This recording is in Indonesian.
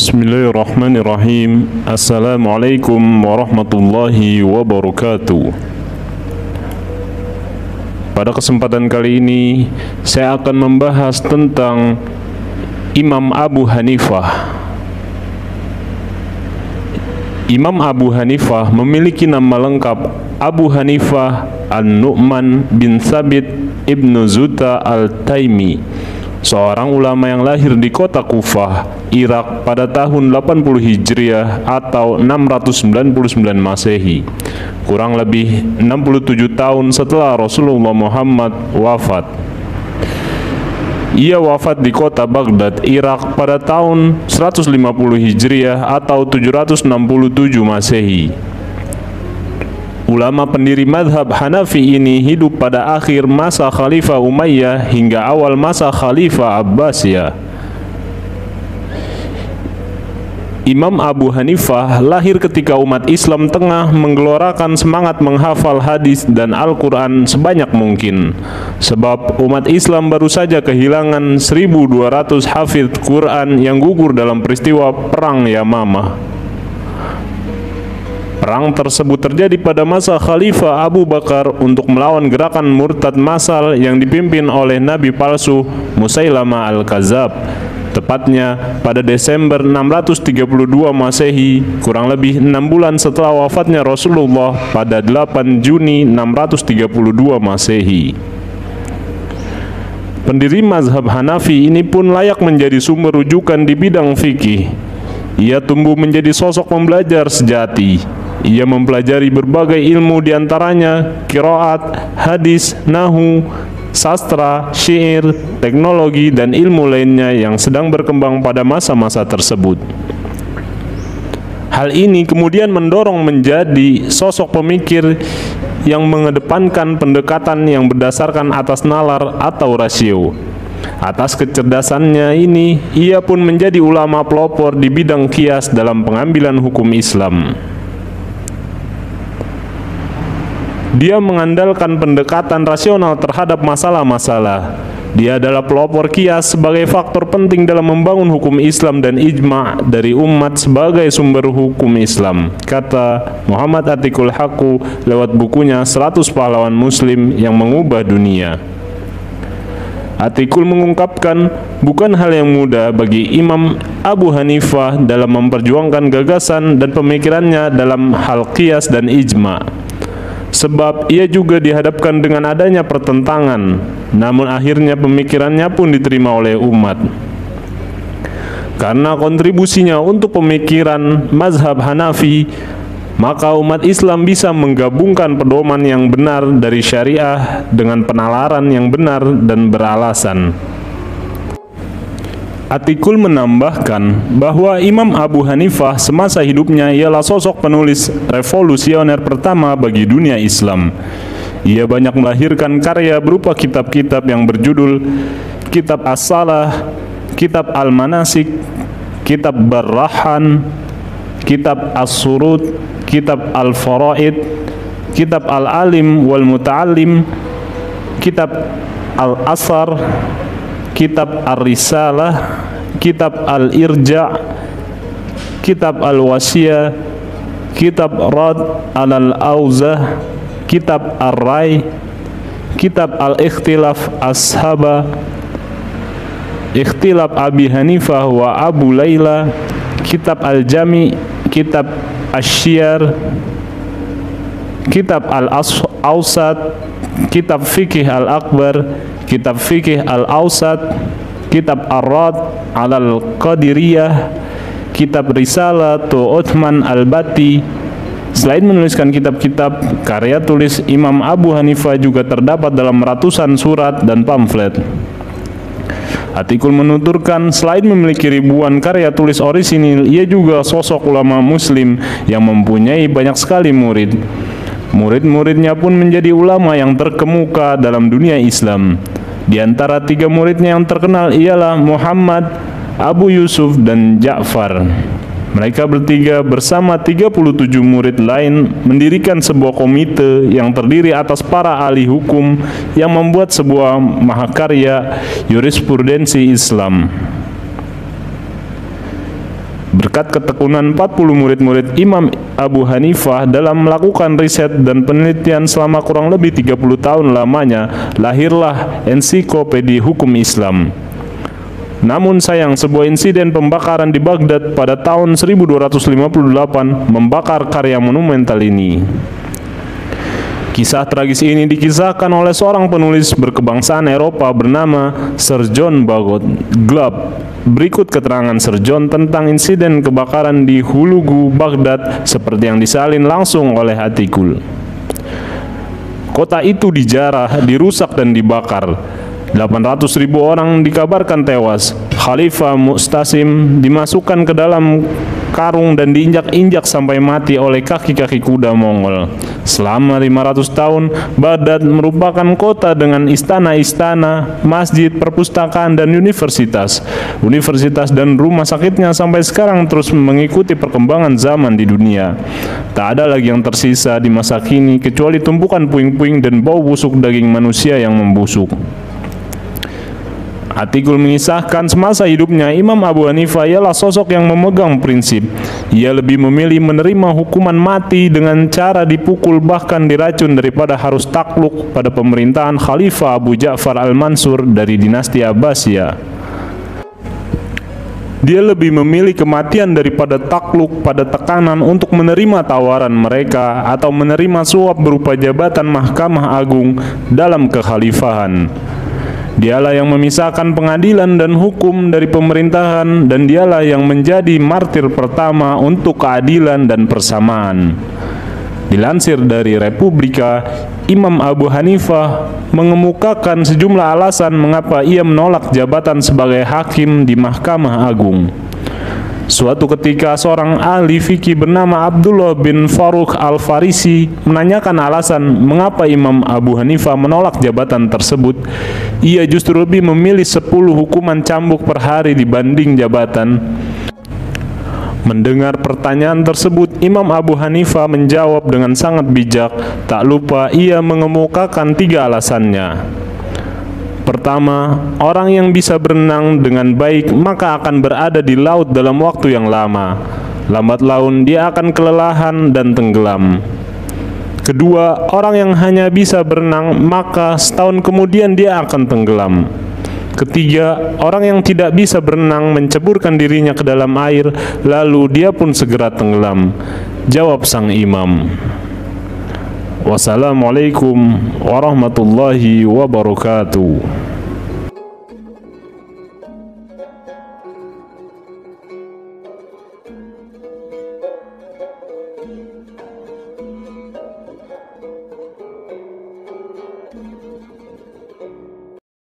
Bismillahirrahmanirrahim. Assalamualaikum warahmatullahi wabarakatuh. Pada kesempatan kali ini saya akan membahas tentang Imam Abu Hanifah. Imam Abu Hanifah memiliki nama lengkap Abu Hanifah An-Nu'man bin Thabit Ibnu Zuta Al-Taimi, seorang ulama yang lahir di kota Kufah, Irak pada tahun 80 Hijriah atau 699 Masehi, kurang lebih 67 tahun setelah Rasulullah Muhammad wafat. Ia wafat di kota Baghdad, Irak pada tahun 150 Hijriah atau 767 Masehi. Ulama pendiri madhab Hanafi ini hidup pada akhir masa Khalifah Umayyah hingga awal masa Khalifah Abbasiyah. Imam Abu Hanifah lahir ketika umat Islam tengah menggelorakan semangat menghafal hadis dan Al-Quran sebanyak mungkin. Sebab umat Islam baru saja kehilangan 1.200 hafidz Quran yang gugur dalam peristiwa Perang Yamamah. Perang tersebut terjadi pada masa Khalifah Abu Bakar untuk melawan gerakan murtad massal yang dipimpin oleh Nabi palsu Musailamah Al-Kadzab, tepatnya pada Desember 632 Masehi, kurang lebih 6 bulan setelah wafatnya Rasulullah pada 8 Juni 632 Masehi. Pendiri mazhab Hanafi ini pun layak menjadi sumber rujukan di bidang fikih. Ia tumbuh menjadi sosok pembelajar sejati. Ia mempelajari berbagai ilmu, diantaranya qiraat, hadis, nahu, sastra, syair, teknologi, dan ilmu lainnya yang sedang berkembang pada masa-masa tersebut. Hal ini kemudian mendorong menjadi sosok pemikir yang mengedepankan pendekatan yang berdasarkan atas nalar atau rasio. Atas kecerdasannya ini, ia pun menjadi ulama pelopor di bidang qiyas dalam pengambilan hukum Islam. Dia mengandalkan pendekatan rasional terhadap masalah-masalah. Dia adalah pelopor qiyas sebagai faktor penting dalam membangun hukum Islam dan ijma' dari umat sebagai sumber hukum Islam, kata Muhammad Atiqul Haqu lewat bukunya 100 Pahlawan Muslim yang Mengubah Dunia. Atiqul mengungkapkan, bukan hal yang mudah bagi Imam Abu Hanifah dalam memperjuangkan gagasan dan pemikirannya dalam hal qiyas dan ijma'. Sebab ia juga dihadapkan dengan adanya pertentangan, namun akhirnya pemikirannya pun diterima oleh umat. Karena kontribusinya untuk pemikiran mazhab Hanafi, maka umat Islam bisa menggabungkan pedoman yang benar dari syariah dengan penalaran yang benar dan beralasan. Atiqul menambahkan bahwa Imam Abu Hanifah semasa hidupnya ialah sosok penulis revolusioner pertama bagi dunia Islam. Ia banyak melahirkan karya berupa kitab-kitab yang berjudul Kitab As-Salah, Kitab Al-Manasik, Kitab Barrahan, Kitab As-Surud, Kitab Al-Faraid, Kitab Al-Alim wal Muta'allim, Kitab Al-Asar, Kitab Ar-Risalah, Kitab Al-Irja', Kitab Al-Wasiyah, Kitab Rad Al-Auzah, Kitab Ar-Rai, Kitab Al-Ikhtilaf Ashaba, Ikhtilaf Abi Hanifah wa Abu Layla, Kitab Al-Jami, Kitab Asy-Syiar, Kitab Al-Awsat, Kitab Fikih Al-Akbar, Kitab Fikih Al-Awsat, Kitab Ar-Rad Al-Qadiriyah, Kitab Risalah Tu Uthman Al-Bati. Selain menuliskan kitab-kitab, karya tulis Imam Abu Hanifah juga terdapat dalam ratusan surat dan pamflet. Atiqul menuturkan, selain memiliki ribuan karya tulis orisinil, ia juga sosok ulama muslim yang mempunyai banyak sekali murid. Murid-muridnya pun menjadi ulama yang terkemuka dalam dunia Islam. Di antara 3 muridnya yang terkenal ialah Muhammad, Abu Yusuf, dan Ja'far. Mereka bertiga bersama 37 murid lain mendirikan sebuah komite yang terdiri atas para ahli hukum yang membuat sebuah mahakarya jurisprudensi Islam. Berkat ketekunan 40 murid-murid Imam Abu Hanifah dalam melakukan riset dan penelitian selama kurang lebih 30 tahun lamanya, lahirlah Ensiklopedia Hukum Islam. Namun sayang, sebuah insiden pembakaran di Baghdad pada tahun 1258 membakar karya monumental ini. Kisah tragis ini dikisahkan oleh seorang penulis berkebangsaan Eropa bernama Sir John Bagot Glab. Berikut keterangan Sir John tentang insiden kebakaran di Hulugu, Baghdad, seperti yang disalin langsung oleh Atikul. Kota itu dijarah, dirusak dan dibakar. 800.000 orang dikabarkan tewas. Khalifah Mu'tasim dimasukkan ke dalam karung dan diinjak-injak sampai mati oleh kaki-kaki kuda Mongol. Selama 500 tahun, Baghdad merupakan kota dengan istana-istana, masjid, perpustakaan, dan universitas. Universitas dan rumah sakitnya sampai sekarang terus mengikuti perkembangan zaman di dunia. Tak ada lagi yang tersisa di masa kini kecuali tumpukan puing-puing dan bau busuk daging manusia yang membusuk. Atikul mengisahkan semasa hidupnya Imam Abu Hanifah ialah sosok yang memegang prinsip. Ia lebih memilih menerima hukuman mati dengan cara dipukul bahkan diracun daripada harus takluk pada pemerintahan Khalifah Abu Ja'far al-Mansur dari dinasti Abbasiyah. Dia lebih memilih kematian daripada takluk pada tekanan untuk menerima tawaran mereka atau menerima suap berupa jabatan Mahkamah Agung dalam kekhalifahan. Dialah yang memisahkan pengadilan dan hukum dari pemerintahan, dan dialah yang menjadi martir pertama untuk keadilan dan persamaan. Dilansir dari Republika, Imam Abu Hanifah mengemukakan sejumlah alasan mengapa ia menolak jabatan sebagai hakim di Mahkamah Agung. Suatu ketika seorang ahli fikih bernama Abdullah bin Farukh al-Farisi menanyakan alasan mengapa Imam Abu Hanifah menolak jabatan tersebut. Ia justru lebih memilih 10 hukuman cambuk per hari dibanding jabatan. Mendengar pertanyaan tersebut, Imam Abu Hanifah menjawab dengan sangat bijak. Tak lupa ia mengemukakan 3 alasannya. Pertama, orang yang bisa berenang dengan baik maka akan berada di laut dalam waktu yang lama. Lambat laun dia akan kelelahan dan tenggelam. Kedua, orang yang hanya bisa berenang maka setahun kemudian dia akan tenggelam. Ketiga, orang yang tidak bisa berenang menceburkan dirinya ke dalam air lalu dia pun segera tenggelam. Jawab sang imam. Wassalamualaikum warahmatullahi wabarakatuh.